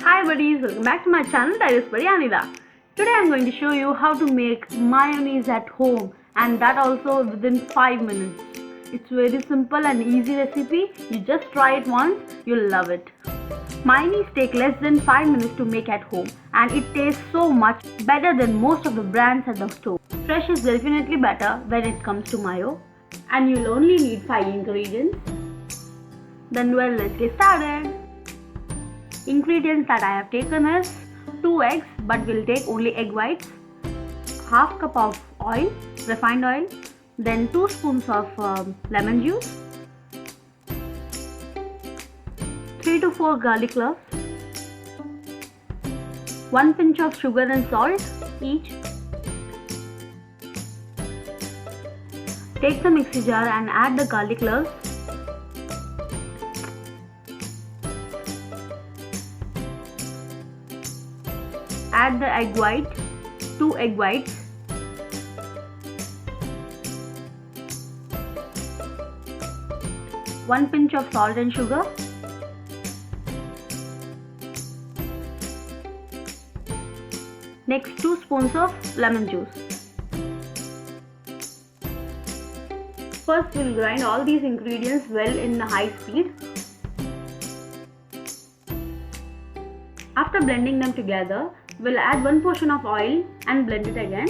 Hi buddies, welcome back to my channel, that is Anila. Today I am going to show you how to make mayonnaise at home, and that also within 5 minutes. It's very simple and easy recipe. You just try it once, you'll love it. Mayonnaise take less than 5 minutes to make at home, and it tastes so much better than most of the brands at the store. Fresh is definitely better when it comes to mayo, and you'll only need 5 ingredients. Then let's get started. Ingredients that I have taken is 2 eggs, but we'll take only egg whites, half cup of oil, refined oil, then 2 spoons of lemon juice, 3 to 4 garlic cloves, 1 pinch of sugar and salt each. Take the mixie jar and add the garlic cloves. Add the egg white, 2 egg whites, one pinch of salt and sugar, next 2 spoons of lemon juice. First we'll grind all these ingredients well in high speed. After blending them together, we'll add 1 portion of oil and blend it again.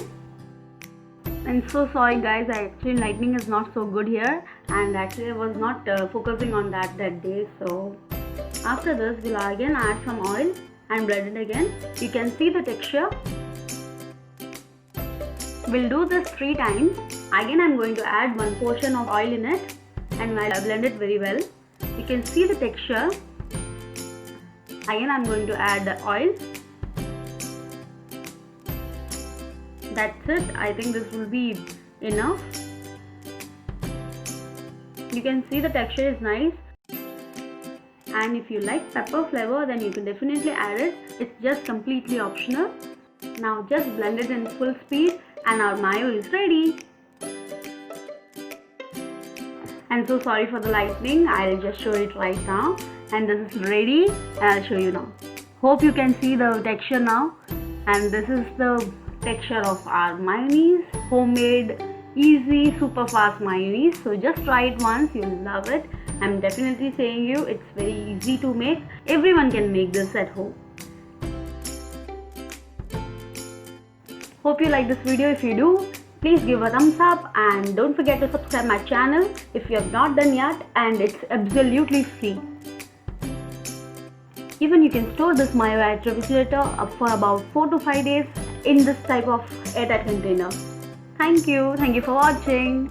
I'm so sorry guys, actually lighting is not so good here, and actually I was not focusing on that day. So after this we'll again add some oil and blend it again. You can see the texture. We'll do this 3 times. Again I'm going to add 1 portion of oil in it, and I'll blend it very well. You can see the texture. Again I'm going to add the oil. That's it. I think this will be enough. You can see the texture is nice, and if you like pepper flavor, then you can definitely add it. It's just completely optional. Now just blend it in full speed and our mayo is ready. I'm so sorry for the lightning. I'll just show it right now, and this is ready, and I'll show you now. Hope you can see the texture now, and this is the texture of our mayonnaise, homemade, easy, super fast mayonnaise. So just try it once, you'll love it. I'm definitely saying you, it's very easy to make. Everyone can make this at home. Hope you like this video. If you do, please give a thumbs up, and don't forget to subscribe my channel if you have not done yet, and it's absolutely free. Even you can store this mayo at refrigerator up for about 4 to 5 days in this type of airtight container. Thank you for watching.